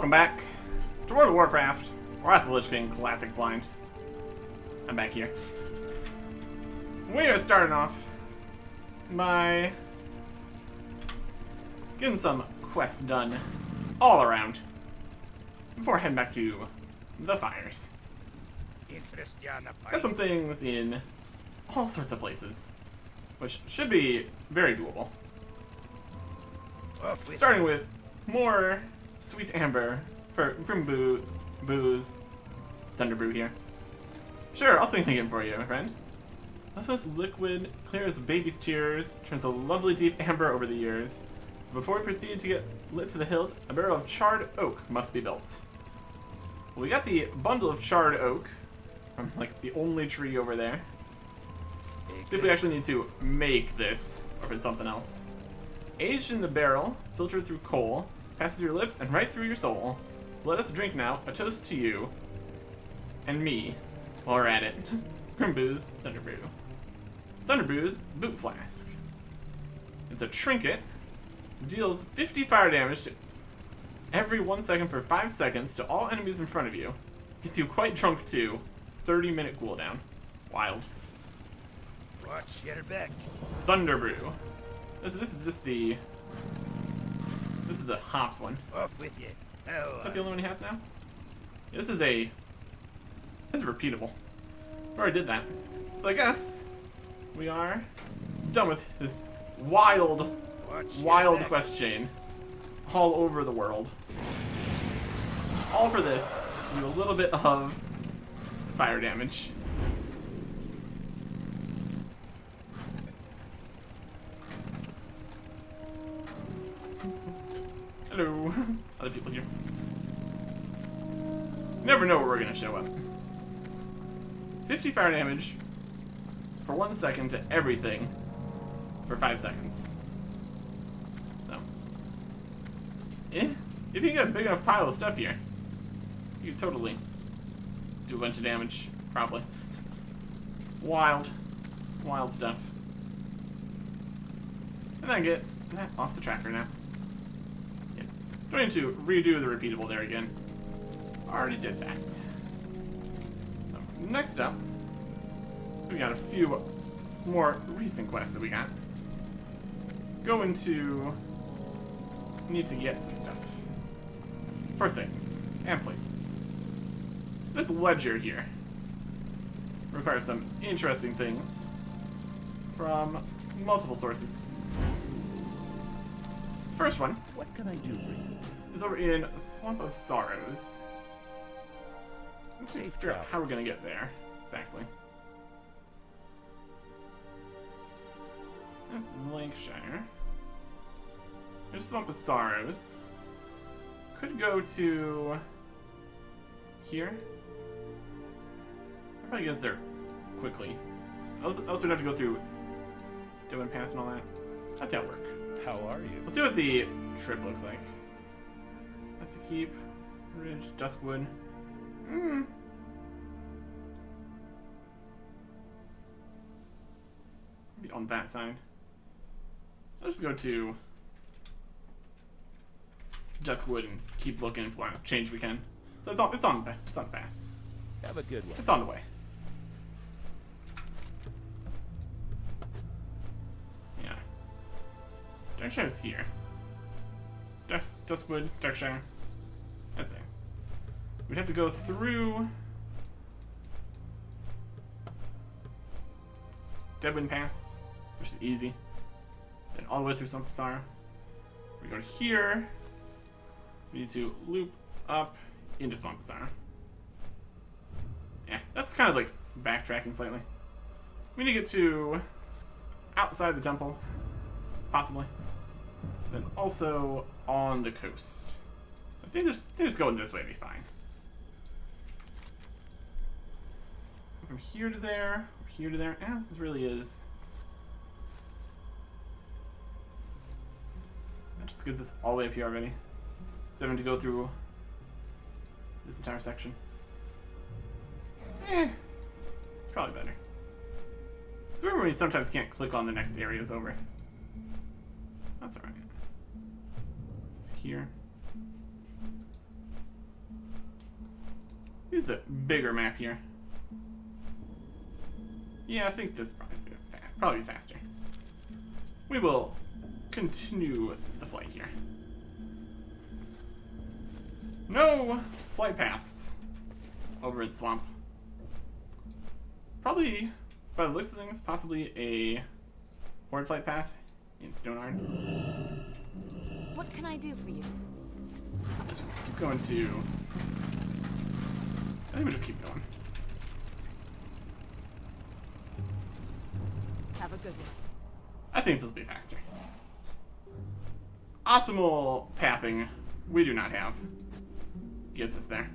welcome back to World of Warcraft, or WotLK Classic Blind. I'm back here. We are starting off by getting some quests done all around before heading back to the fires. Got some things in all sorts of places, which should be very doable. Starting with more sweet amber for Grim Booze Thunderbrew here. Sure, I'll sing again for you, my friend. Leftmost liquid, clear as a baby's tears, turns a lovely deep amber over the years. Before we proceed to get lit to the hilt, a barrel of charred oak must be built. Well, we got the bundle of charred oak from, like, the only tree over there. See if we actually need to make this, or if it's something else. Aged in the barrel, filtered through coal, passes through your lips and right through your soul. Let us drink now, a toast to you and me while we're at it. Grim Booze Thunderbrew. Thunderbrew's Boot Flask. It's a trinket. Deals 50 fire damage to every 1 second for 5 seconds to all enemies in front of you. Gets you quite drunk too. 30-minute cooldown. Wild. Watch, get her back. Thunderbrew. This is just the... This is the hops one. Off with you. Is that the only one he has now? Yeah, this is repeatable. I already did that. So I guess we are done with this wild quest chain all over the world. All for this, do a little bit of fire damage. Hello, other people here. Never know where we're gonna show up. 50 fire damage for 1 second to everything for 5 seconds. So, if you get a big enough pile of stuff here, you could totally do a bunch of damage, probably. Wild stuff. And that gets that off the tracker now. Yeah. Don't need to redo the repeatable there again. Already did that. So, next up, we got a few more recent quests that we got. Going to need to get some stuff for things and places. This ledger here requires some interesting things from multiple sources. First one, What can I do for you? is over in Swamp of Sorrows. Let's figure out how we're gonna get there exactly. That's Lancashire. There's Swamp of Sorrows. Could go to here. I'll probably get us there quickly. Else we'd have to go through Dylan Pass and all that. That'll work. How are you? Let's see what the trip looks like. That's to keep Ridge, Duskwood. Be on that side. Let's go to Duskwood and keep looking for what change we can. So it's on the path. Have a good one. It's on the way. Yeah. Darkshire's here. Duskwood, Darkshire. That's it. We'd have to go through Deadwind Pass, which is easy. Then all the way through Swamp of Sorrow. We go to here. We need to loop up into Swamp of Sorrow. Yeah, that's kind of like backtracking slightly. We need to get to outside the temple, possibly. Then also on the coast. I think just going this way would be fine. From here to there, here to there. Yeah, this really is. That just gets us all the way up here already. So having to go through this entire section. It's probably better. It's weird when you sometimes can't click on the next areas over. That's alright. This is here. Use the bigger map here. Yeah, I think this probably be faster. We will continue the flight here. No flight paths over in Swamp. Probably, by the looks of things, possibly a horde flight path in Stoneyard. What can I do for you? Let's just keep going to... I think we just keep going. Have a good one. I think this will be faster. Optimal pathing, we do not have. Gets us there.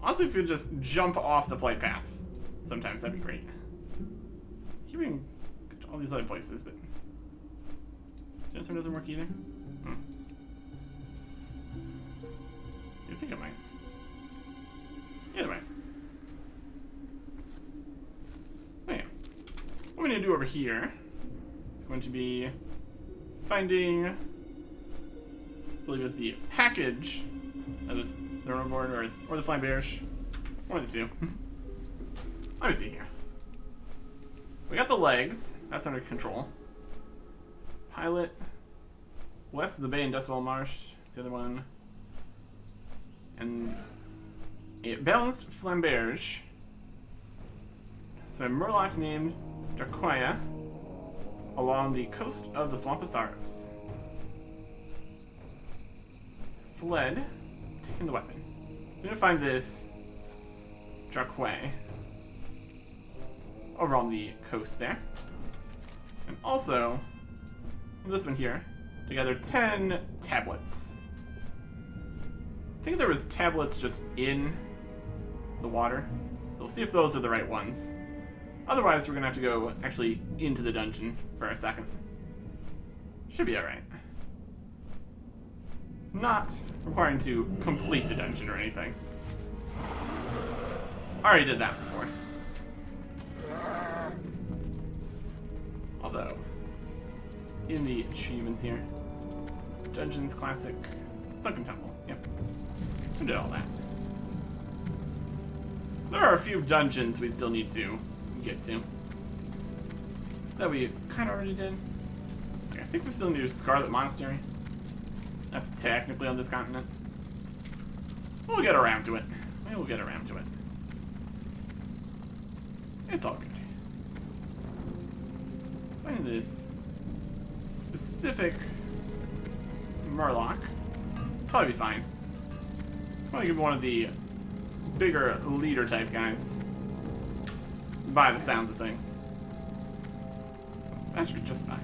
Honestly, if we could just jump off the flight path, sometimes that'd be great. Keeping all these other places, but Stenthorn doesn't work either. You think it might? Either way. Oh yeah. What we need to do over here is going to be finding, I believe it's the package that was the Roborn or the Flying Bearish. One of the two. Let me see here. We got the legs. That's under control. Pilot. West of the Bay and Dustwell Marsh. That's the other one. And a balanced flamberge. So a murloc named Darquia along the coast of the Swamp of Sorrows. Fled, taking the weapon. We're gonna find this Darquia over on the coast there. And also, this one here, to gather 10 tablets. I think there was tablets just in the water. So we'll see if those are the right ones. Otherwise, we're gonna have to go actually into the dungeon for a second. Should be alright. Not requiring to complete the dungeon or anything. Already did that before. Although, in the achievements here, Dungeons Classic, Sunken Temple, yep. We did all that. There are a few dungeons we still need to get to. That we kind of already did. Okay, I think we still need to do Scarlet Monastery. That's technically on this continent. We'll get around to it. We'll get around to it. It's all good. Finding this specific Murloc, probably be fine. Probably give one of the bigger leader type guys. By the sounds of things. That should be just fine.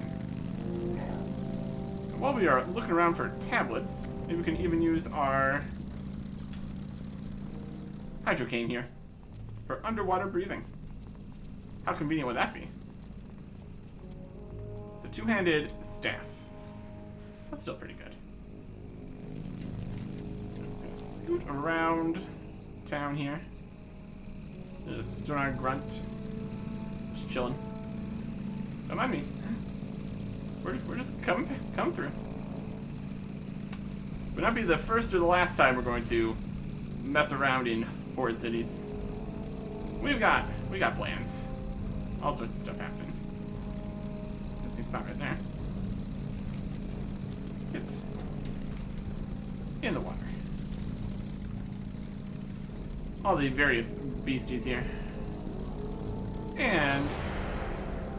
And while we are looking around for tablets, maybe we can even use our hydrocane here for underwater breathing. How convenient would that be? It's a two-handed staff. That's still pretty good. Just gonna scoot around town here. Just stood on a grunt. Just chilling. Don't mind me. We're just come through. Would not be the first or the last time we're going to mess around in Horde cities. We got plans. All sorts of stuff happening. Interesting spot right there. Let's get in the water. All the various beasties here. And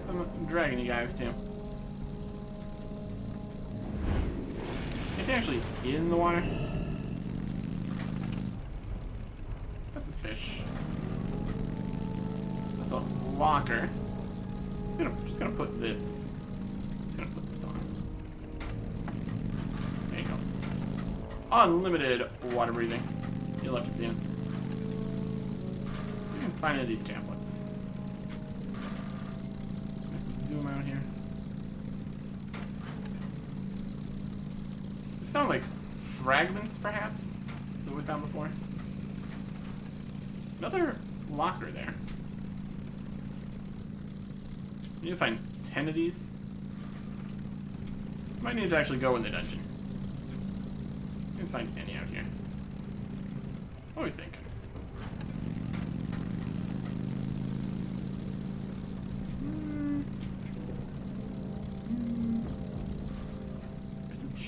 some dragony guys too. If you're actually in the water. Got some fish. That's a locker. Just gonna put this. Just gonna put this on. There you go. Unlimited water breathing. You'll love to see it. See if we can find any of these tablets. Let's zoom out here. They sound like fragments, perhaps? Is what we found before. Another locker there. We need to find 10 of these. Might need to actually go in the dungeon. We can find any out here. What are we thinking?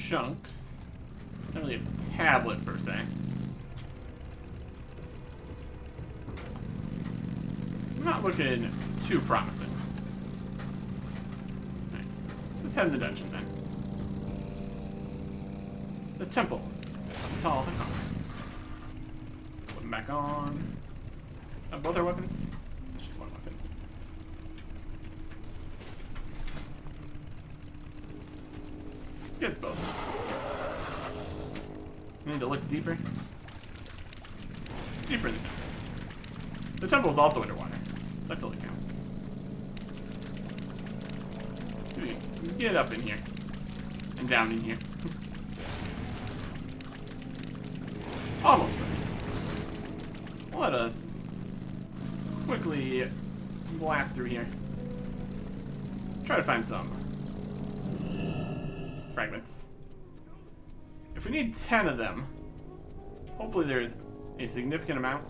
chunks. Not really a tablet per se. Not looking too promising. Right. Let's head in the dungeon then. The temple. The tall icon. Put them back on. Both our weapons? It's just one weapon. Get both. We need to look deeper. Deeper in the temple. The temple is also underwater. That totally counts. Get up in here. And down in here. Almost finished. Let us quickly blast through here. Try to find some fragments. If we need 10 of them, hopefully there's a significant amount,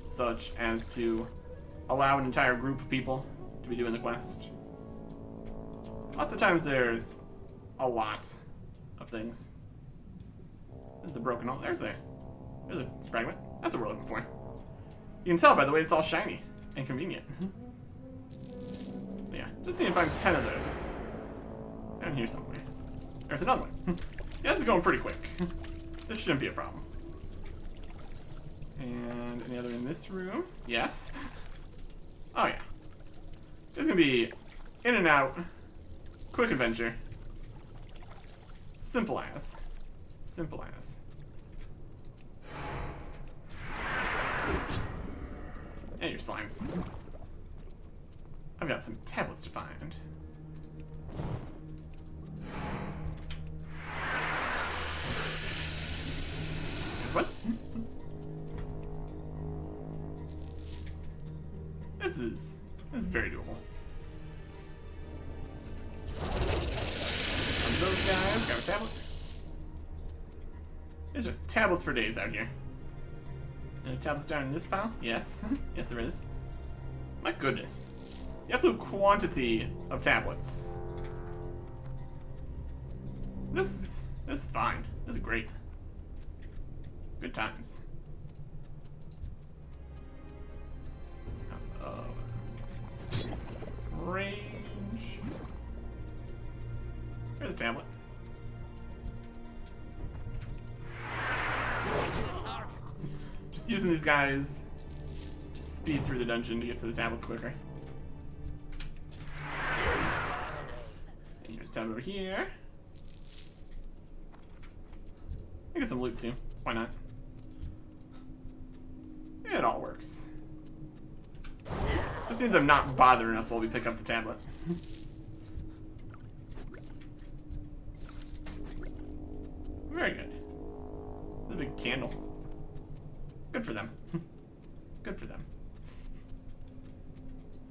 such as to allow an entire group of people to be doing the quest. Lots of times there's a lot of things. There's the broken all. There's a fragment. That's what we're looking for. You can tell by the way it's all shiny and convenient. Yeah, just need to find 10 of those. Down here somewhere. There's another one. Yeah, this is going pretty quick. This shouldn't be a problem. And any other in this room? Yes. Oh yeah. This is gonna be in and out. Quick adventure. Simple as. Simple as. And your slimes. I've got some tablets to find. Guess what? This is very doable. And those guys got a tablet. There's just tablets for days out here. Any tablets down in this pile? Yes. Yes, there is. My goodness. The absolute quantity of tablets. This is fine. This is great. Good times. Range. Here's a tablet. Just using these guys to speed through the dungeon to get to the tablets quicker. And here's a tablet over here. I get some loot too. Why not? It all works. Just need them not bothering us while we pick up the tablet. Very good. The big candle. Good for them. Good for them.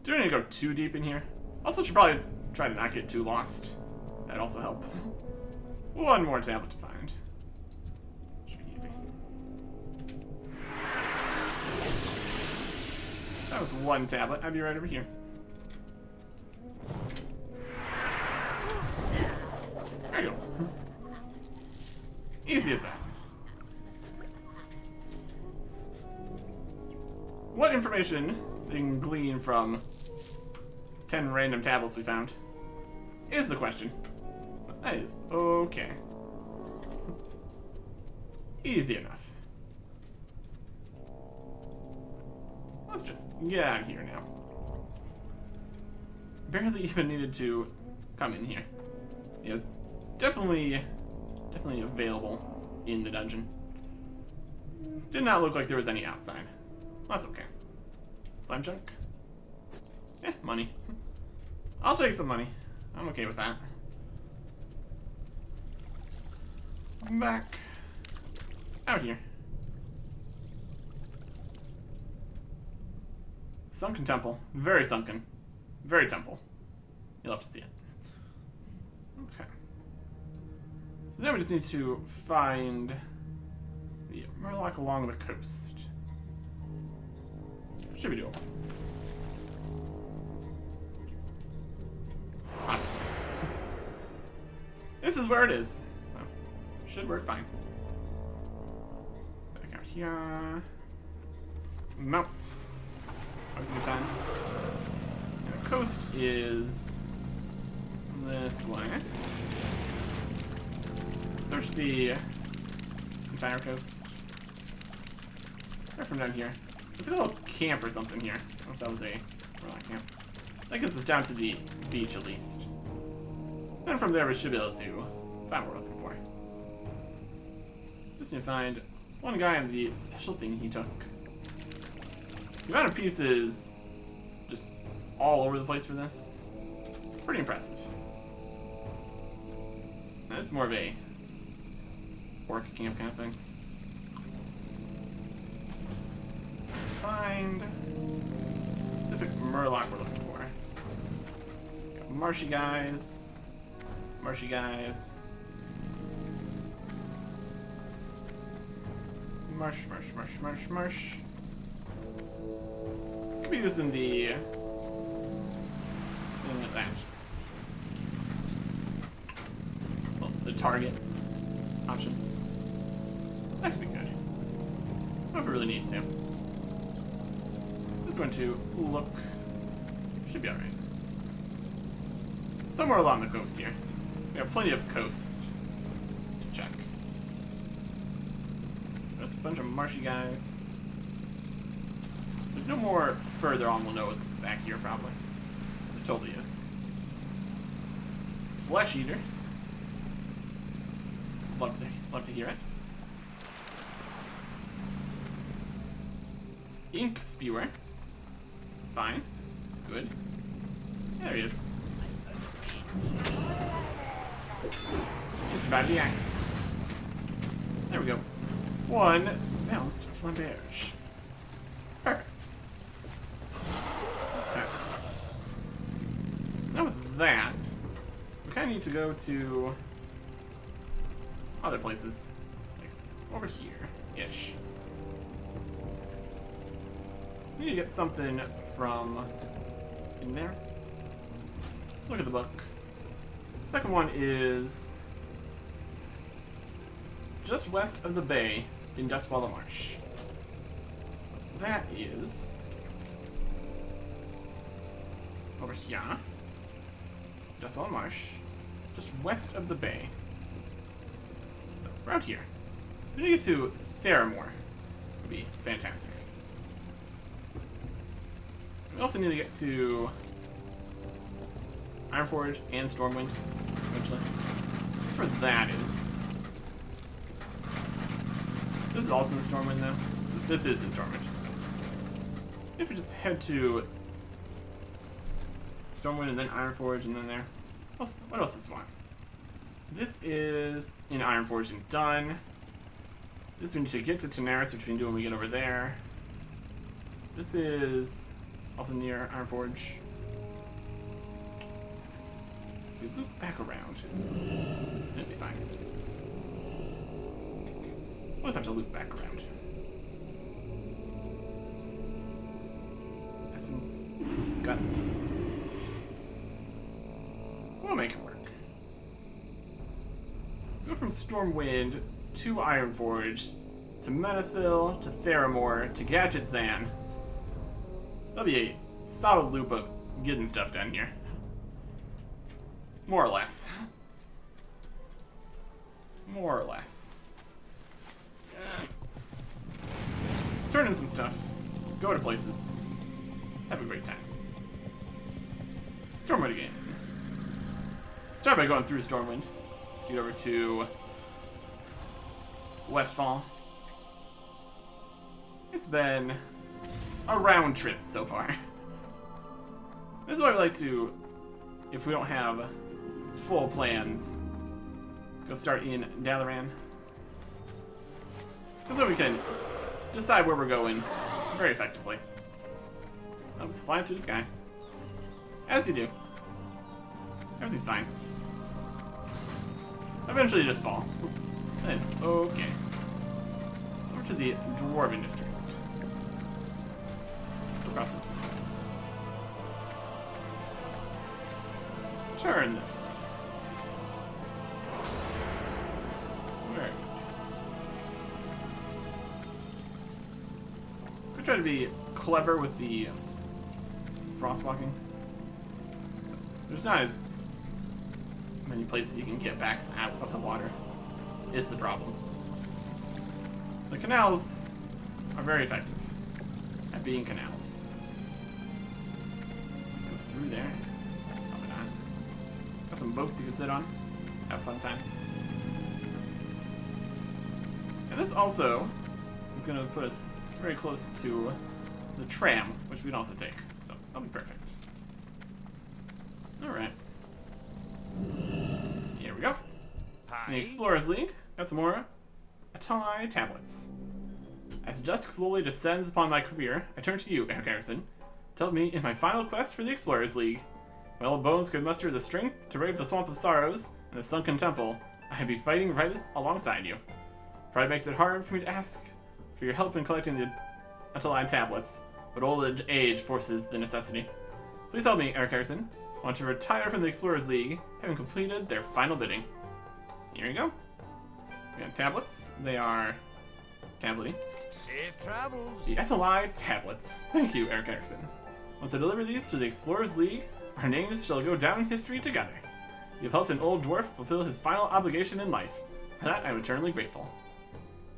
Don't need to go too deep in here. Also should probably try to not get too lost. That'd also help. One more tablet to find. Should be easy. That was one tablet. I'd be right over here. There you go. Easy as that. What information they can glean from 10 random tablets we found is the question. But that is okay. Easy enough. Let's just get out of here now. Barely even needed to come in here. It was definitely available in the dungeon. Did not look like there was any outside. That's okay. Slime junk? Eh, money. I'll take some money. I'm okay with that. Back out here. Sunken temple. Very sunken. Very temple. You'll have to see it. Okay. So now we just need to find the Murloc along the coast. Should be doable. Honestly. This is where it is. Well, should work fine. Back out here. Mounts. Always a good time. And the coast is this way. Search the entire coast. Or from down here. There's a little camp or something here. I don't know if that was a Warlock camp. That gets us down to the beach at least. Then from there we should be able to find what we're looking for. Just need to find one guy and the special thing he took. The amount of pieces just all over the place for this. Pretty impressive. This is more of a orc camp kind of thing. Let's find a specific murloc we're looking for. Got marshy guys. Marshy guys. Marsh. Could be used in the that. Well, the target option. That could be good. I don't know if we really need to. Just going to look. Should be alright. Somewhere along the coast here. We have plenty of coast to check. Just a bunch of marshy guys. There's no more further on. We'll know it's back here probably. It totally is. Flesh eaters. Love to hear it. Ink spewer. Fine. Good. There he is. He survived the axe. There we go. One balanced flamberge. Perfect. Okay. Now with that, we kind of need to go to other places. Like over here-ish. We need to get something from in there. Look at the book. The second one is just west of the bay in Dustwallow Marsh. So that is over here. Dustwallow Marsh. Just west of the bay. Around here. We need to get to Theramore. Would be fantastic. We also need to get to Ironforge and Stormwind eventually. That's where that is. This is also in Stormwind though. This is in Stormwind. If we just head to Stormwind and then Ironforge and then there. What else is one? This is in Ironforge and done. This we need to get to Tanaris, which we can do when we get over there. This is also near Ironforge. We loop back around. It'll be fine. We'll just have to loop back around. Essence, guts. We'll make it work. Go from Stormwind to Ironforge to Menethil to Theramore to Gadget Zan. That'll be a solid loop of getting stuff done here. More or less. More or less. Turn in some stuff. Go to places. Have a great time. Stormwind again. Start by going through Stormwind. Get over to Westfall. It's been a round trip so far. This is why we like to, if we don't have full plans, go start in Dalaran. Because then we can decide where we're going very effectively. I was flying through the sky. As you do. Everything's fine. Eventually you just fall. That is okay. Over to the Dwarven District. Let's go across this way. Turn this way. try to be clever with the frostwalking. There's not as many places you can get back out of the water, is the problem. The canals are very effective at being canals. So you go through there. Probably not. Got some boats you can sit on. Have a fun time. And this also is going to put us very close to the tram, which we'd also take. So that'll be perfect. Alright. Here we go. In the Explorers League, got some more Atali tablets. As dusk slowly descends upon my career, I turn to you, Eric Harrison. Tell me, in my final quest for the Explorers League, my old bones could muster the strength to brave the Swamp of Sorrows and the Sunken Temple, I'd be fighting right alongside you. Pride makes it hard for me to ask for your help in collecting the Atali tablets, but old age forces the necessity. Please help me, Eric Harrison. I want to retire from the Explorers League, having completed their final bidding. Here you go. We got tablets. They are tablety. Safe travels. The SLI tablets. Thank you, Eric Erickson. Once I deliver these to the Explorers League, our names shall go down in history together. You've helped an old dwarf fulfill his final obligation in life. For that, I'm eternally grateful.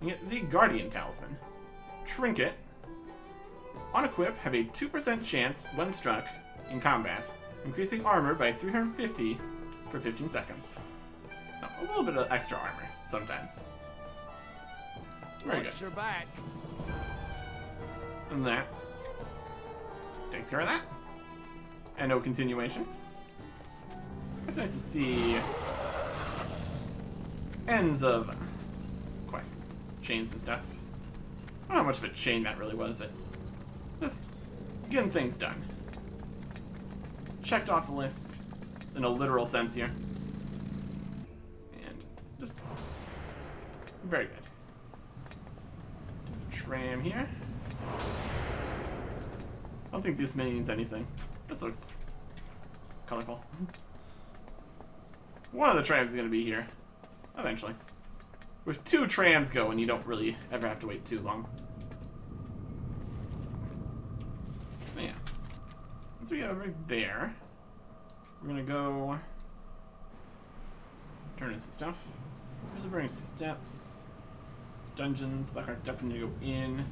You get the Guardian Talisman. Trinket. On equip, have a 2% chance when struck in combat, increasing armor by 350 for 15 seconds. Now, a little bit of extra armor, sometimes. Very good. Watch your back. And that takes care of that. And no continuation. It's nice to see ends of quests, chains and stuff. I don't know how much of a chain that really was, but just getting things done. Checked off the list in a literal sense here. And just very good. There's a tram here. I don't think this means anything. This looks colorful. One of the trams is going to be here eventually. With 2 trams going, you don't really ever have to wait too long. But yeah. Once we get over there, we're going to go turn in some stuff. There's a burning steps, dungeons, Blackheart Depth to go in.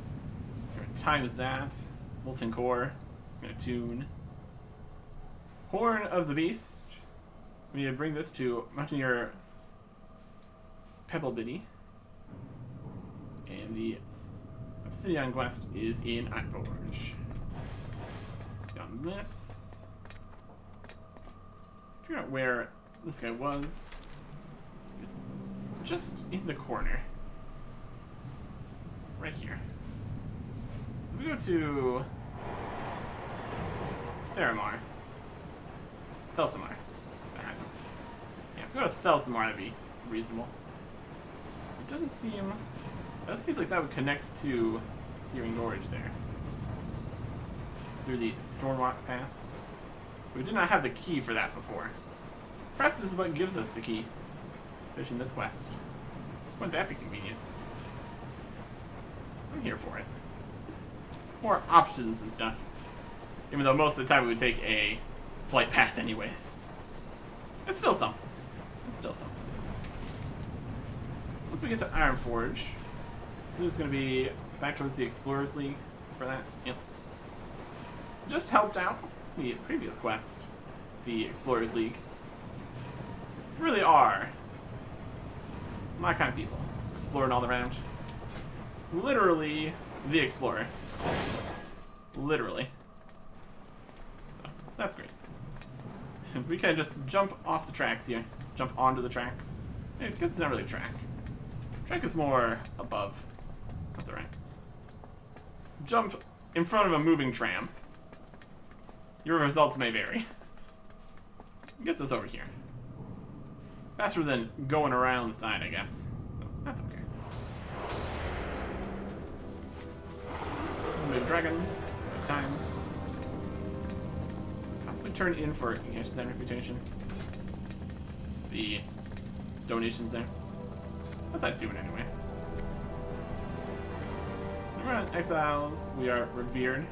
What time is that? Molten Core. I'm going to tune. Horn of the Beast. We need to bring this to Mountaineer Pebble Biddy. And the Obsidian quest is in Ironforge. Get on this. Figure out where this guy was. He's just in the corner. Right here. If we go to Theramar. Thelsamar. It's behind him. Yeah, if we go to Thelsamar, that'd be reasonable. It doesn't seem... That seems like that would connect to Searing Gorge there. Through the Stormwalk Pass. We did not have the key for that before. Perhaps this is what gives us the key. Finishing this quest. Wouldn't that be convenient? I'm here for it. More options and stuff. Even though most of the time we would take a flight path anyways. It's still something. It's still something. Once we get to Ironforge, this is going to be back towards the Explorers League for that. Yep. Just helped out the previous quest, the Explorers League. Really are my kind of people. Exploring all around. Literally the Explorer. Literally. So, that's great. We can just jump off the tracks here. Jump onto the tracks. I guess it's not really a track. Track is more above. That's alright. Jump in front of a moving tram. Your results may vary. Gets us over here. Faster than going around the side, I guess. So, that's okay. Big dragon. At times. Possibly turn in for Catch that reputation. The donations there. What's that doing anyway? Nomoran exiles, we are revered.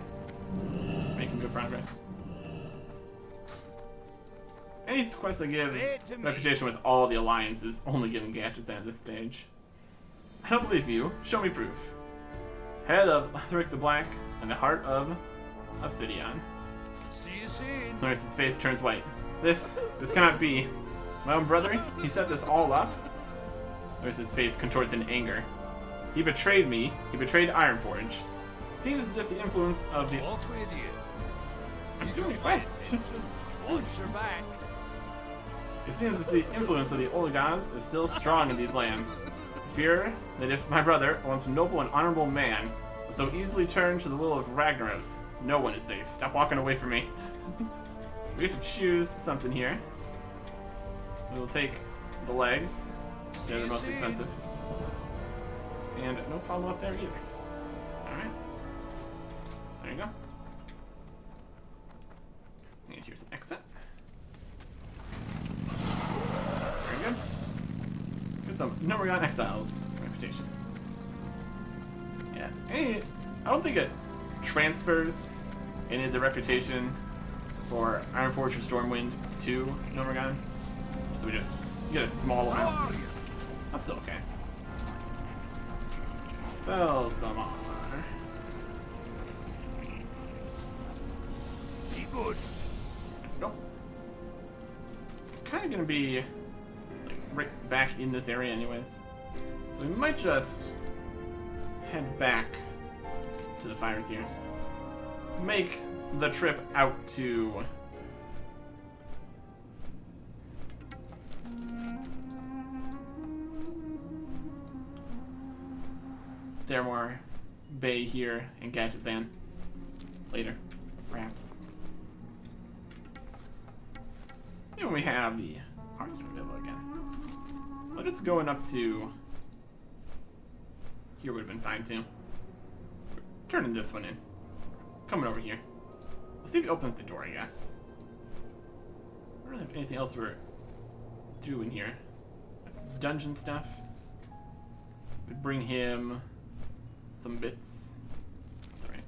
Making good progress. Any quest that gives reputation with all the alliances only giving gadgets at this stage. I don't believe you. Show me proof. Head of Thrick the Black and the heart of Obsidian. See you soon. Norris's face turns white. This cannot be. My own brother? He set this all up? Norris's face contorts in anger. He betrayed me. He betrayed Ironforge. Seems as if the influence of the... Walk with you. I'm doing a quest. Watch your back. It seems as the influence of the Oligons is still strong in these lands. I fear that if my brother, once a noble and honorable man, was so easily turned to the will of Ragnaros, no one is safe. Stop walking away from me. We get to choose something here. We will take the legs. They're the most expensive. And no follow-up there either. Alright. There you go. And here's an exit. Very good. Get some Nomoran exiles reputation. Yeah. Hey, I don't think it transfers any of the reputation for Ironforge or Stormwind to Nomoran. So we just get a small amount. That's still okay. Fell some armor. Be good. Nope. Kind of gonna be like right back in this area anyways. So we might just head back to the fires here. Make the trip out to Theramore Bay here and Gazazan later, perhaps. And we have the Hearthstone Villa again. Well, just going up to here would have been fine too. Turning this one in. Coming over here. Let's see if he opens the door, I guess. I don't really have anything else we're doing here. That's dungeon stuff. Could bring him some bits. That's alright.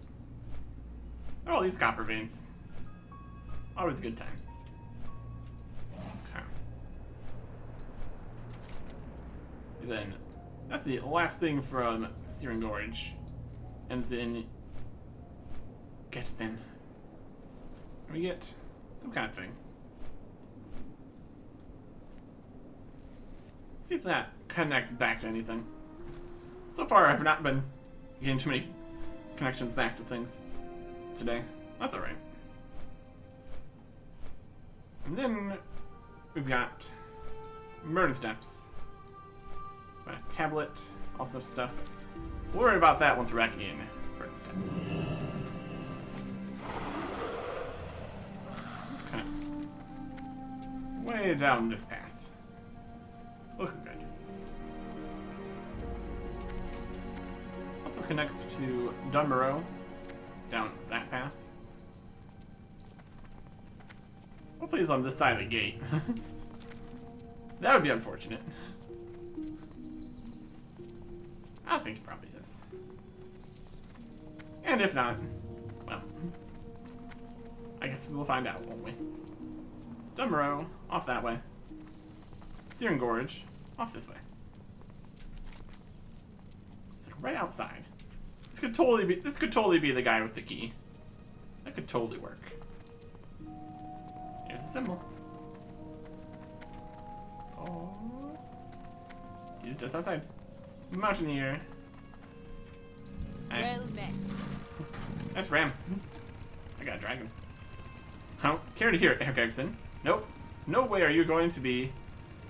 Oh, these copper veins. Always a good time. Okay. And then, that's the last thing from Searing Gorge. Ends in Gets in. We get some kind of thing. See if that connects back to anything. So far, I've not been getting too many connections back to things today. That's alright. And then we've got Burn Steps. Got a tablet, all sorts of stuff. We'll worry about that once we're back in Burn Steps. Okay. Way down this path. Looking good. This also connects to Dunmorrow down that path. Hopefully he's on this side of the gate. That would be unfortunate. I don't think he probably is. And if not, well, I guess we will find out, won't we? Dunmorrow, off that way. Searing Gorge, off this way. It's like right outside. This could totally be the guy with the key. That could totally work. Here's the symbol. Oh. He's just outside. Mountaineer. Well met. Nice ram. I got a dragon. I don't care to hear it, Erickson. Nope. No way are you going to be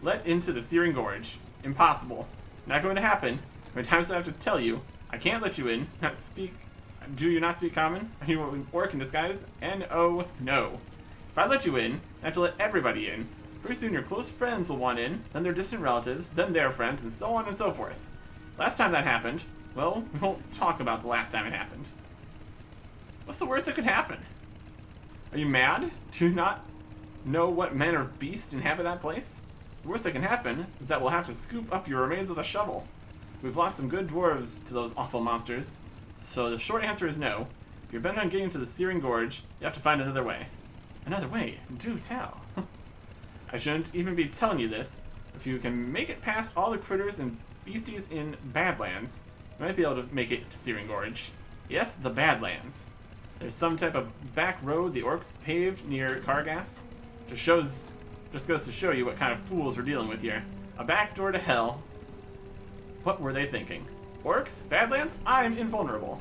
let into the Searing Gorge. Impossible. Not going to happen. How many times do I have to tell you? I can't let you in. Not speak. Do you not speak common? Are you an orc in disguise? N-O, no. If I let you in, I have to let everybody in. Pretty soon your close friends will want in, then their distant relatives, then their friends, and so on and so forth. Last time that happened, well, we won't talk about the last time it happened. What's the worst that could happen? Are you mad? Do you not know what manner of beast inhabit that place? The worst that can happen is that we'll have to scoop up your remains with a shovel. We've lost some good dwarves to those awful monsters, So the short answer is no. If you're bent on getting to the Searing Gorge, you have to find another way. Another way? Do tell. I shouldn't even be telling you this. If you can make it past all the critters and beasties in Badlands, you might be able to make it to Searing Gorge. Yes, the Badlands. There's some type of back road the orcs paved near Kargath. Just goes to show you what kind of fools we're dealing with here. A back door to hell. What were they thinking? Orcs? Badlands? I'm invulnerable.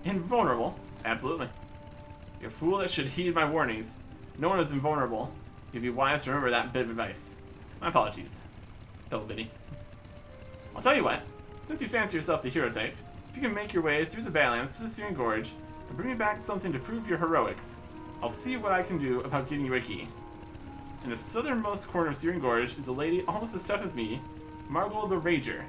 Invulnerable? Absolutely. You're a fool that should heed my warnings. No one is invulnerable. You'd be wise to remember that bit of advice. My apologies. Double bitty. I'll tell you what. Since you fancy yourself the hero type, if you can make your way through the Badlands to the Searing Gorge and bring me back something to prove your heroics, I'll see what I can do about getting you a key. In the southernmost corner of Searing Gorge is a lady almost as tough as me, Margot the Rager.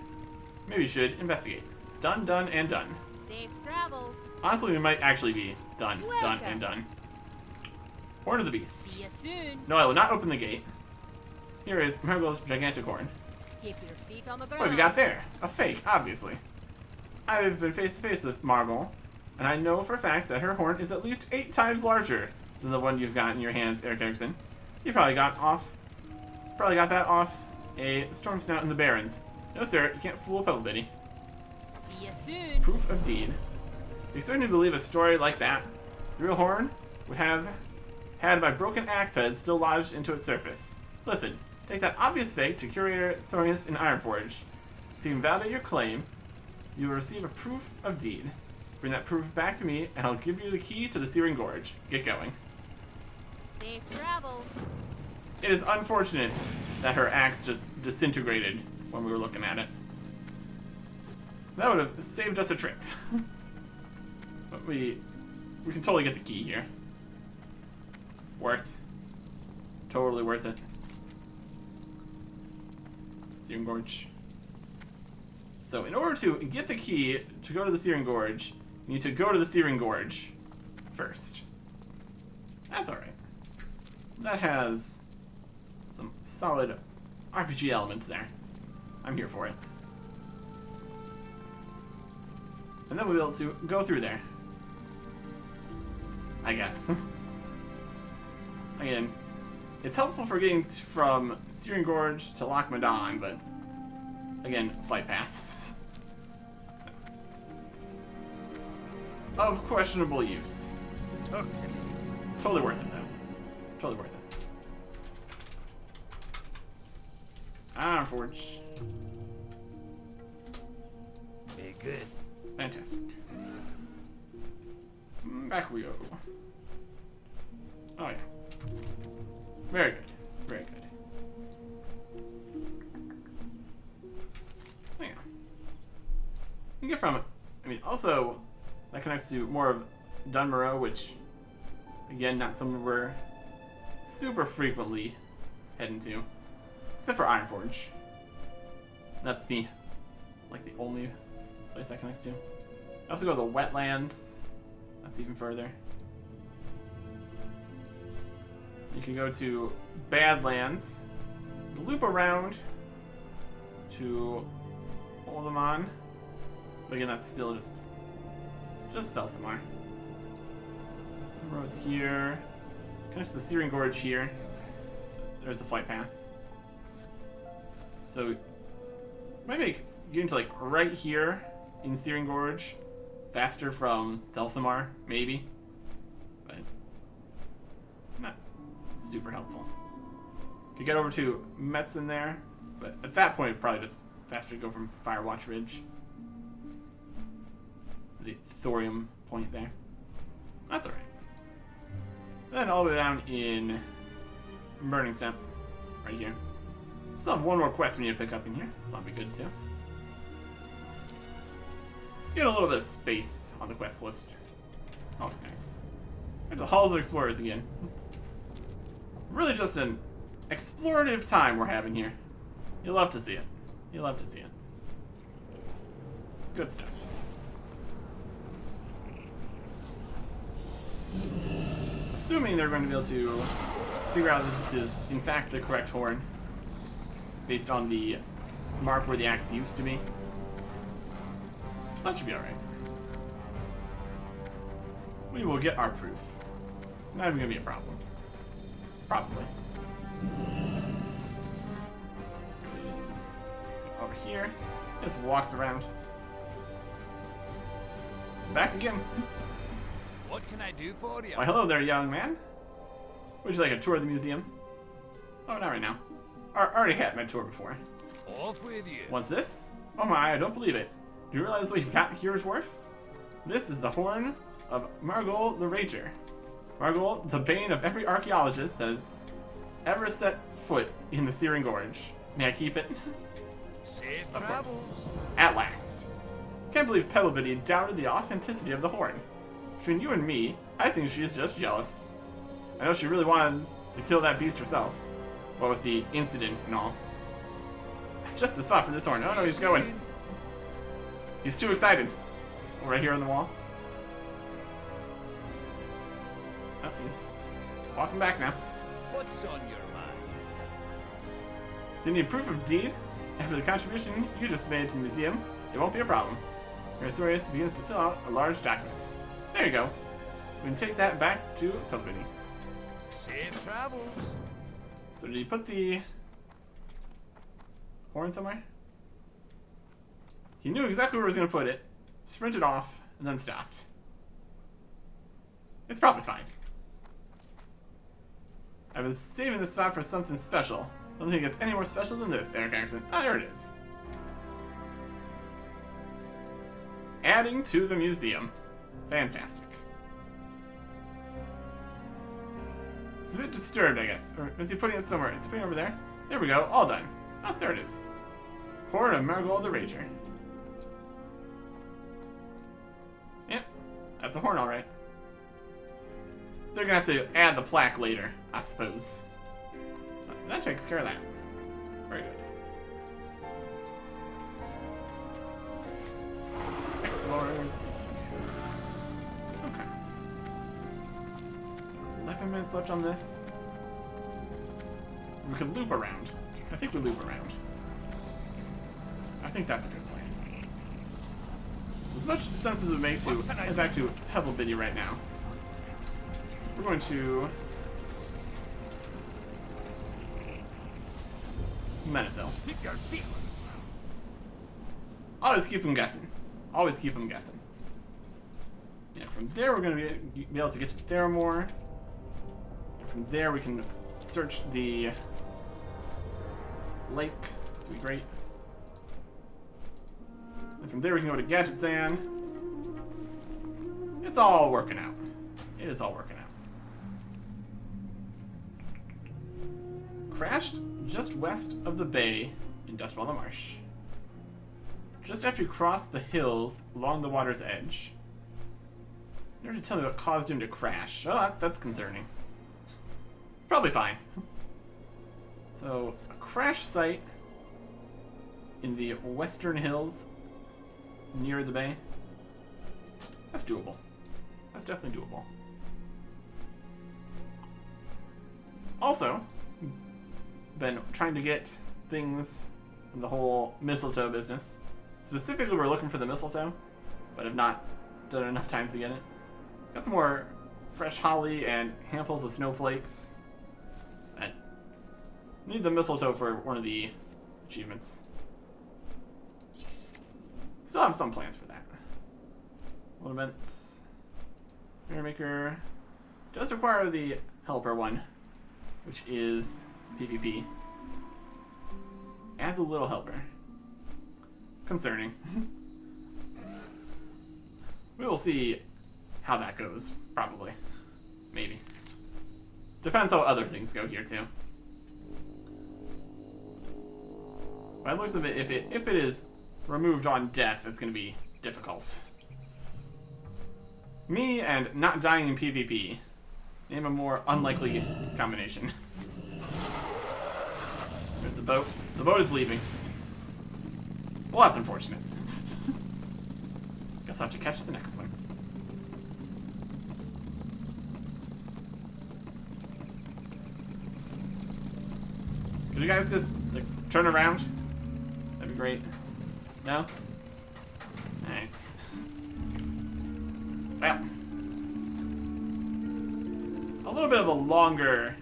Maybe you should investigate. Done, done, and done. Safe travels. Honestly, we might actually be done, Welcome. done, and done. Horn of the Beast. See you soon. No, I will not open the gate. Here is Margot's gigantic horn. Keep your feet on the ground. What have we got there? A fake, obviously. I've been face to face with Margot, and I know for a fact that her horn is at least 8 times larger than the one you've got in your hands, Eric Erickson. You probably got that off a storm snout in the Barrens. No, sir, you can't fool a Pebble Biddy. See you soon. Proof of deed. You certainly believe a story like that. The real horn would have had my broken axe head still lodged into its surface. Listen, take that obvious fake to Curator Thorius in Ironforge. If you can validate your claim, you will receive a proof of deed. Bring that proof back to me, and I'll give you the key to the Searing Gorge. Get going. Safe travels. It is unfortunate that her axe just disintegrated when we were looking at it. That would have saved us a trip. But we can totally get the key here. Worth. Totally worth it. Searing Gorge. So in order to get the key to go to the Searing Gorge, you need to go to the Searing Gorge first. That's alright. That has some solid RPG elements there. I'm here for it. And then we'll be able to go through there. I guess. Again, it's helpful for getting from Searing Gorge to Loch Madon, but again, flight paths. Of questionable use. Totally worth it, though. Totally worth it. Ironforge. Very good. Fantastic. Back we go. Oh, yeah. Very good. Very good. Hang on. You can get from it. I mean, also, that connects to more of Dunmorrow, which, again, not something we're super frequently heading to. Except for Ironforge. That's the only place that connects to. I also go to the Wetlands. That's even further. You can go to Badlands, loop around to Oldemon. But again, that's still just Thelsamar. Rose here. Connects to the Searing Gorge here. There's the flight path. So, maybe getting to like right here in Searing Gorge faster from Thelsamar, maybe. But not super helpful. Could get over to Metzen there, but at that point, probably just faster to go from Firewatch Ridge. The thorium point there. That's alright. Then all the way down in Burning Step, right here. Still have one more quest we need to pick up in here, so that'll be good too. Get a little bit of space on the quest list. Always nice. Back to the Halls of Explorers again. Really just an explorative time we're having here. You'll love to see it. You'll love to see it. Good stuff. Assuming they're going to be able to figure out this is in fact the correct horn based on the mark where the axe used to be. So that should be alright. we will get our proof. It's not even gonna be a problem. Probably. Let's see, over here. Just walks around. Back again. What can I do for you? Why, hello there, young man. Would you like a tour of the museum? Oh, not right now. I already had my tour before. Off with you. What's this? Oh my, I don't believe it. Do you realize what you've got here's worth? This is the horn of Margol the Rager. Margol, the bane of every archaeologist that has ever set foot in the Searing Gorge. May I keep it? Safe Of travels. course. At last. Can't believe Pebblebitty doubted the authenticity of the horn. Between you and me, I think she's just jealous. I know she really wanted to kill that beast herself. What with the incident and all. Just the spot for this horn. Oh no, he's going. He's too excited. Right here on the wall. Oh, he's walking back now. What's on your mind? So you need proof of deed? After the contribution you just made to the museum, it won't be a problem. Your authorities begins to fill out a large document. There you go. We can take that back to Pebblebitty. Safe travels. So did he put the horn somewhere? He knew exactly where he was going to put it, sprinted off, and then stopped. It's probably fine. I've been saving this spot for something special. I don't think it's any more special than this, Eric Anderson. Ah, there it is. Adding to the museum. Fantastic. It's a bit disturbed, I guess. Or is he putting it somewhere? Is he putting it over there? There we go. All done. Oh, there it is. Horn of Margol the Rager. Yep. That's a horn, alright. They're gonna have to add the plaque later, I suppose. That takes care of that. Very good. Explorers. Okay. 11 minutes left on this. We could loop around. I think we loop around. I think that's a good plan. As much sense as it would make to head back to Pebblebitty right now. We're going to Menethil. Always keep him guessing. Always keep him guessing. Yeah, from there we're going to be able to get to Theramore. And from there we can search the lake. This would be great. And from there we can go to Gadgetzan. It's all working out. It is all working out. Crashed just west of the bay in Dustwall the Marsh. Just after you cross the hills along the water's edge. Never to tell me what caused him to crash. Oh, that's concerning. It's probably fine. So, a crash site in the western hills near the bay. That's doable. That's definitely doable. Also, been trying to get things from the whole mistletoe business. Specifically, we're looking for the mistletoe, but have not done it enough times to get it. Got some more fresh holly and handfuls of snowflakes. I need the mistletoe for one of the achievements. Still have some plans for that. Elements. Mirrormaker does require the helper one, which is PvP. As a little helper. Concerning. We will see how that goes, probably. Maybe. Depends how other things go here too. By the looks of it, if it is removed on death, it's gonna be difficult. Me and not dying in PvP. Name a more unlikely combination. There's the boat. The boat is leaving. Well, that's unfortunate. Guess I'll have to catch the next one. Could you guys just like turn around? That'd be great. No? Alright. Well. a little bit of a longer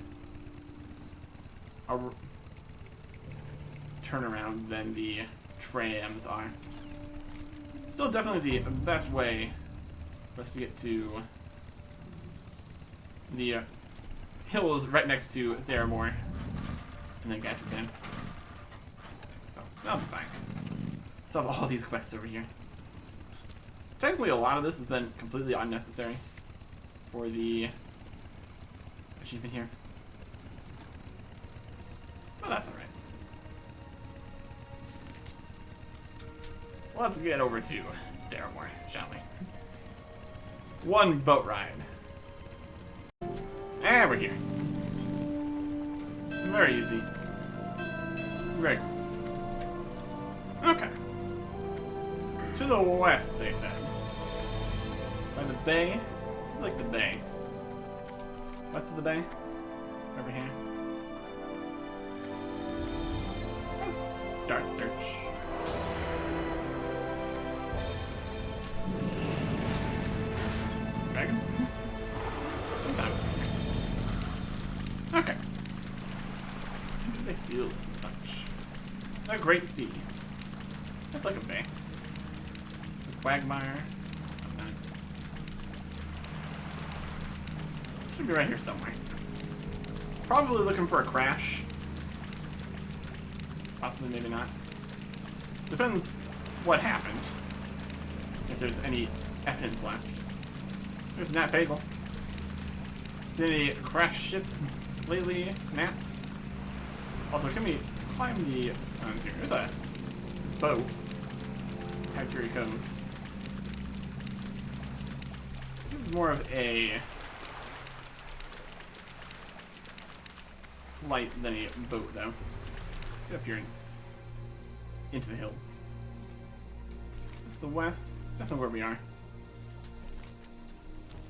turnaround than the trams are. Still definitely the best way for us to get to the hills right next to Theramore and then Gatchet's in. So that'll be fine. Still have all these quests over here. Technically, a lot of this has been completely unnecessary for the achievement here. Well, that's alright. Let's get over to Theramore, shall we? One boat ride. And we're here. Very easy. Very cool. Okay. To the west, they said. By the bay? It's like the bay. West of the bay? Over here. Let's start search. Dragon? Sometimes. Okay. Into the hills and such. A great sea. That's like a bay. The quagmire. Should be right here somewhere. Probably looking for a crash. Possibly, maybe not. Depends what happened. If there's any evidence left. There's Nat Bagel. Seen any crash ships lately, Nat? Also, can we climb the... Oh, it's here. There's a boat. Tag Fury Cove. It was more of a flight than a boat, though. Let's get up here and into the hills. This is the west. It's definitely where we are.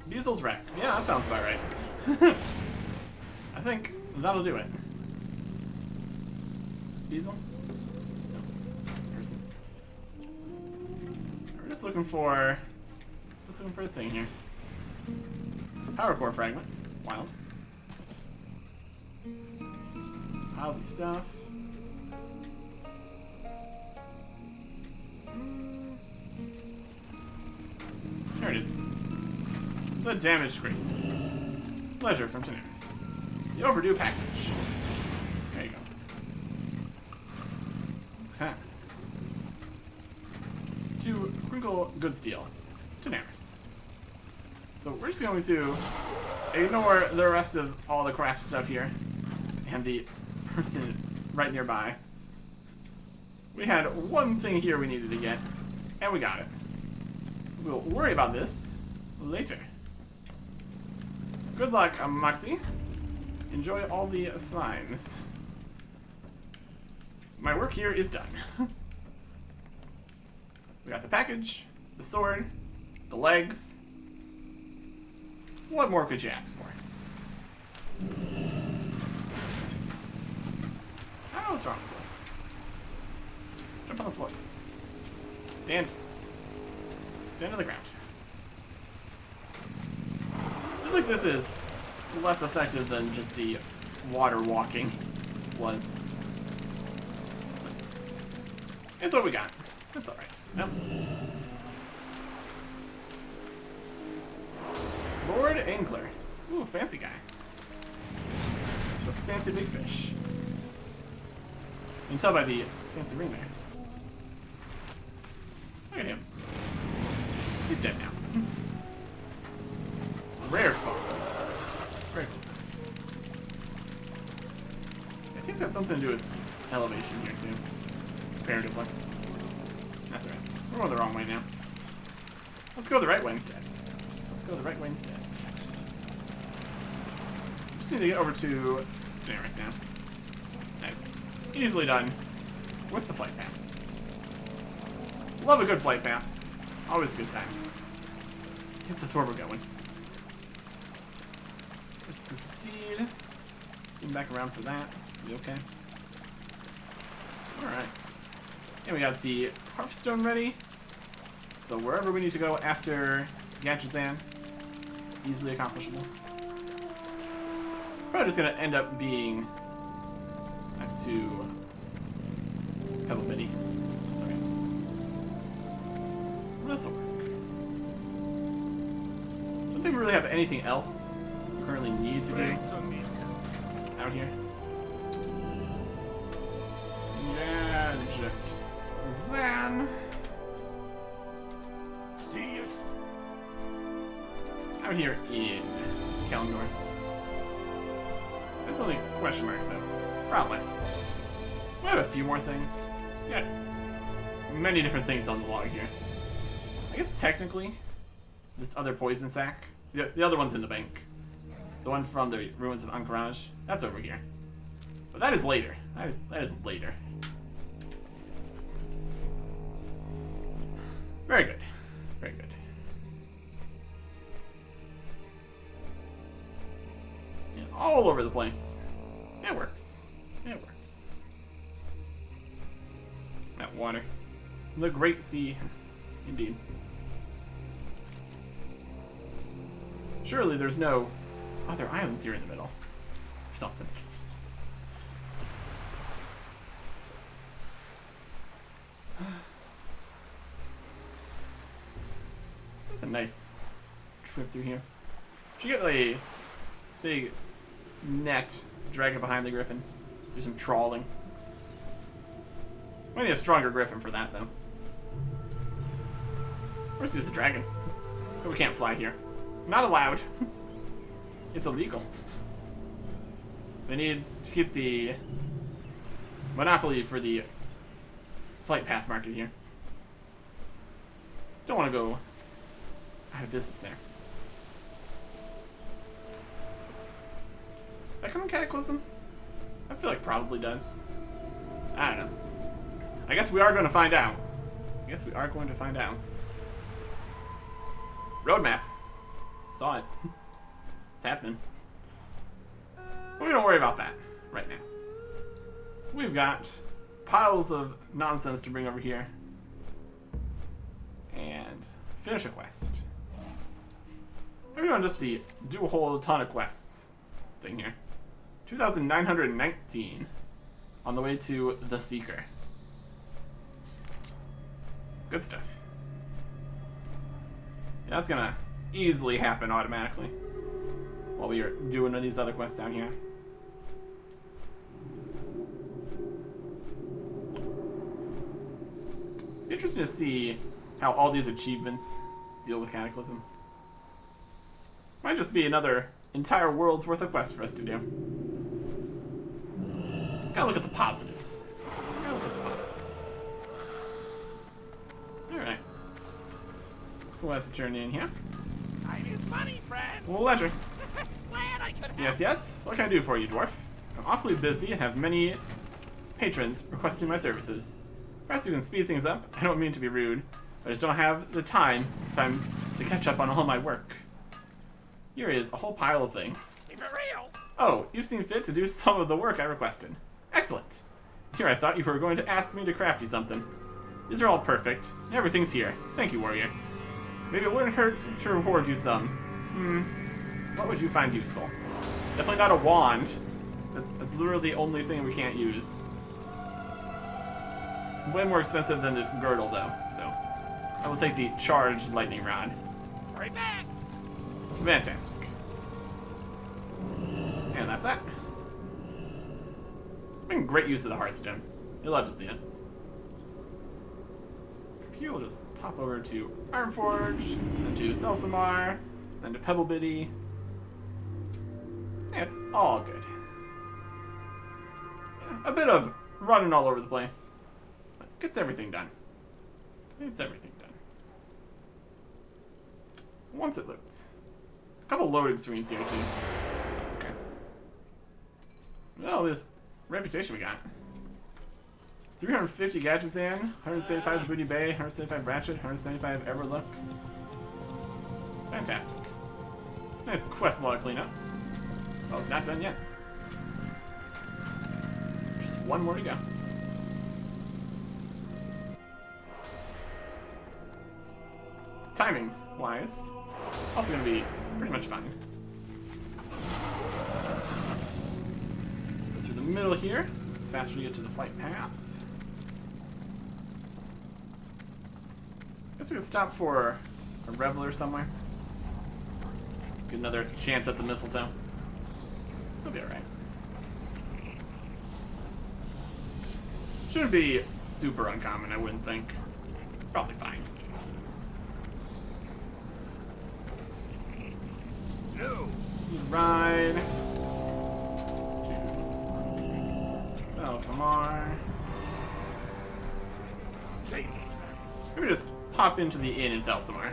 Beasel's Wreck. Yeah, that sounds about right. I think that'll do it. Is Beazle? No, it's a person. We're just looking for a thing here. Power core fragment. Wild. Piles of stuff. There it is. The damage screen. Pleasure from Daenerys. The overdue package. There you go. Okay. To Crinkle Goodsteel. Daenerys. So we're just going to ignore the rest of all the craft stuff here. And the person right nearby. We had one thing here we needed to get. And we got it. We'll worry about this later. Good luck, Moxie. Enjoy all the signs. My work here is done. We got the package, the sword, the legs. What more could you ask for? I don't know what's wrong with this. Jump on the floor. Stand. Stand on the ground. Feels like this is less effective than just the water walking was. It's what we got. That's alright. Yep. Lord Angler. Ooh, fancy guy. The fancy big fish. You can tell by the fancy ring there. Look at him. He's dead now. Rare spawns. Very cool stuff. I think it's got something to do with elevation here too. Comparatively. That's alright. We're going the wrong way now. Let's go the right way instead. Let's go the right way instead. Just need to get over to Daenerys now. Nice. Easily done with the flight path. Love a good flight path. Always a good time. Gets us where we're going. There's proof of deed. Swing back around for that. Be okay. Alright. And we got the Hearthstone ready. So wherever we need to go after Gatchazan, it's easily accomplishable. Probably just gonna end up being back to Pebble Bitty. Sorry. This'll work. I don't think we really have anything else we currently need to do out here. Magic. Zan. See you. Out here in Kalimdor. That's only question marks though. Probably. We have a few more things. Yeah. Many different things on the log here. I guess technically, this other poison sack, the other one's in the bank. The one from the ruins of Anachronist, that's over here. But that is later. That is later. Very good. Very good. Yeah, all over the place. It works. It works. That water. The Great Sea. Indeed. Surely there's no other islands here in the middle. Or something. That's a nice trip through here. Should get a big net dragging behind the griffin. Do some trawling. We need a stronger griffin for that, though. Let's use the dragon. But we can't fly here. Not allowed. It's illegal. We need to keep the monopoly for the flight path market here. Don't want to go out of business there. That come in Cataclysm? I feel like probably does. I don't know. I guess we are going to find out. Roadmap. Saw it. It's happening. But we don't worry about that right now. We've got piles of nonsense to bring over here. And finish a quest. Maybe on just the do a whole ton of quests thing here. 2,919 on the way to the Seeker. Good stuff. Yeah, that's gonna easily happen automatically while we are doing these other quests down here. Interesting to see how all these achievements deal with Cataclysm. Might just be another entire world's worth of quests for us to do. Gotta look at the positives. Alright. Who has to turn in here? Time is money, friend. Well, leisure. Glad I could help. Yes, yes? What can I do for you, dwarf? I'm awfully busy and have many patrons requesting my services. Perhaps you can speed things up. I don't mean to be rude, but I just don't have the time if I'm to catch up on all my work. Here is a whole pile of things. Keep it real. Oh, you seem fit to do some of the work I requested. Excellent. Here, I thought you were going to ask me to craft you something. These are all perfect. Everything's here. Thank you, warrior. Maybe it wouldn't hurt to reward you some. What would you find useful? Definitely not a wand. That's literally the only thing we can't use. It's way more expensive than this girdle, though. So, I will take the charged lightning rod. Right back. Fantastic. And that's that. Making great use of the Hearthstone. You'll love to see it. From here, we'll just pop over to Ironforge, then to Thelsamar, then to Pebble Bitty. Yeah, it's all good. Yeah, a bit of running all over the place, but gets everything done. Once it loads. A couple loading screens here, too. That's okay. Well, this reputation we got. 350 gadgets in, 175 Booty Bay, 175 Ratchet, 175 Everlook. Fantastic. Nice quest log cleanup. Well, it's not done yet. Just one more to go. Timing wise, also gonna be pretty much fine. middle here. It's faster to get to the flight path. Guess we could stop for a reveler somewhere. Get another chance at the mistletoe. It'll be alright. Shouldn't be super uncommon, I wouldn't think. It's probably fine. No. Ride. Sell some more. Maybe just pop into the inn in Thelsamar.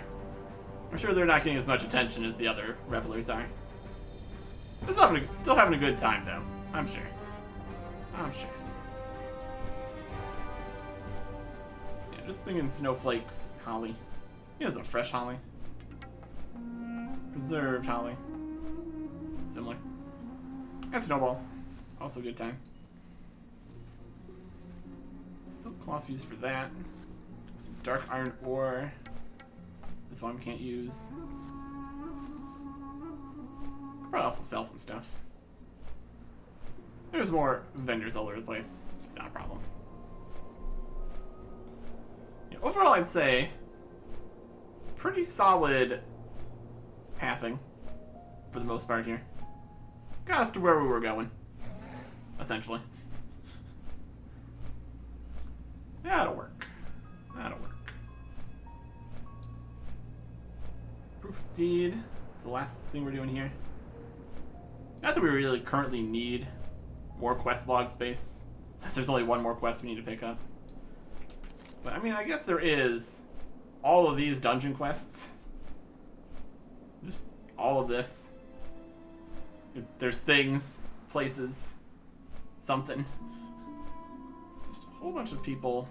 I'm sure they're not getting as much attention as the other revelers are. Still having a good time, though. I'm sure. I'm sure. Yeah, just bringing snowflakes, holly. Here's the fresh holly. Preserved holly. Similar. And snowballs. Also a good time. Silk cloth used for that. Some dark iron ore. This one we can't use. Could probably also sell some stuff. There's more vendors all over the place. It's not a problem. Yeah, overall, I'd say pretty solid pathing for the most part here. Got us to where we were going, essentially. That'll work. That'll work. Proof of deed. It's the last thing we're doing here. Not that we really currently need more quest log space, since there's only one more quest we need to pick up. But I mean, I guess there is all of these dungeon quests. Just all of this. There's things, places, something. Just a whole bunch of people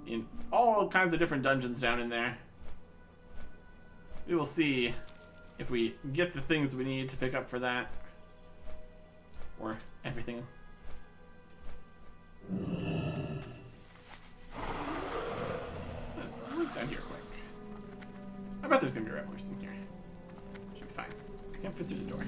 in all kinds of different dungeons down in there. We will see if we get the things we need to pick up for that. Or everything. Let's look down here quick. I bet there's gonna be revelers in here. Should be fine. I can't fit through the door.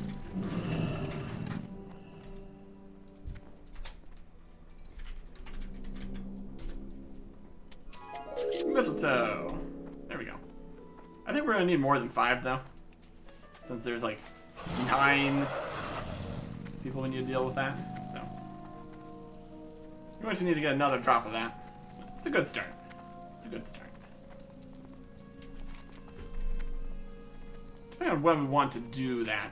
Mistletoe. There we go. I think we're gonna need more than 5 though, since there's like 9 people we need to deal with that. So we're going to need to get another drop of that. It's a good start. It's a good start. Depending on when we want to do that,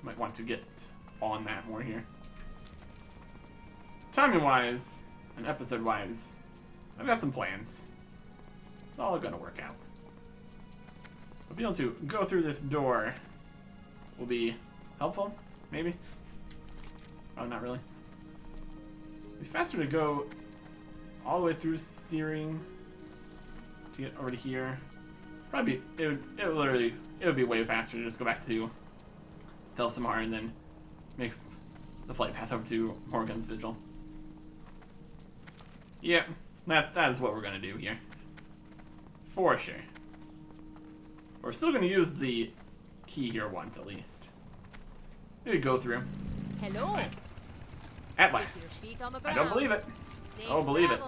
might want to get on that more here. Timing wise and episode wise, I've got some plans. It's all gonna work out. But being able to go through this door will be helpful, maybe. Oh, not really. It'd be faster to go all the way through Searing to get over to here. Probably it would be way faster to just go back to Thelsamar and then make the flight path over to Morgan's Vigil. Yeah, that is what we're gonna do here. For sure. We're still gonna use the key here once at least. Maybe go through. Hello. Right. At last. I don't believe it. I don't believe it.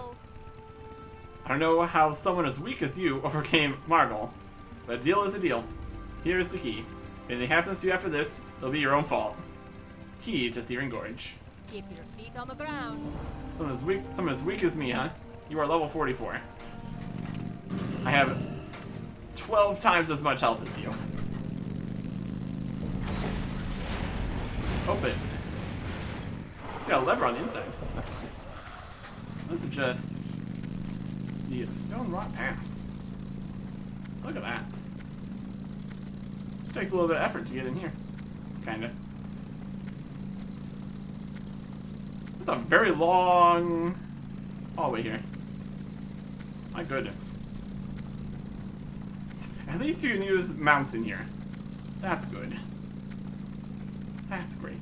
I don't know how someone as weak as you overcame Margol, but a deal is a deal. Here's the key. If anything happens to you after this, it'll be your own fault. Key to Searing Gorge. Keep your feet on the ground. Someone as weak as me, huh? You are level 44. I have 12 times as much health as you. Open. It's got a lever on the inside. That's fine. This is just the Stone Rot Pass. Look at that. Takes a little bit of effort to get in here. Kinda. It's a very long hallway here. My goodness. At least you can use mounts in here. That's good. That's great.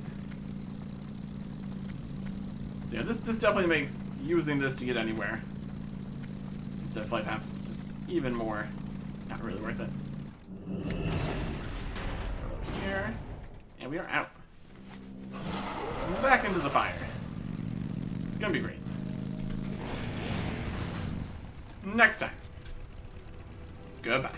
So yeah, this definitely makes using this to get anywhere instead of flight paths just even more not really worth it. Over here, and we are out. Back into the fire. gonna be great. Next time. Goodbye.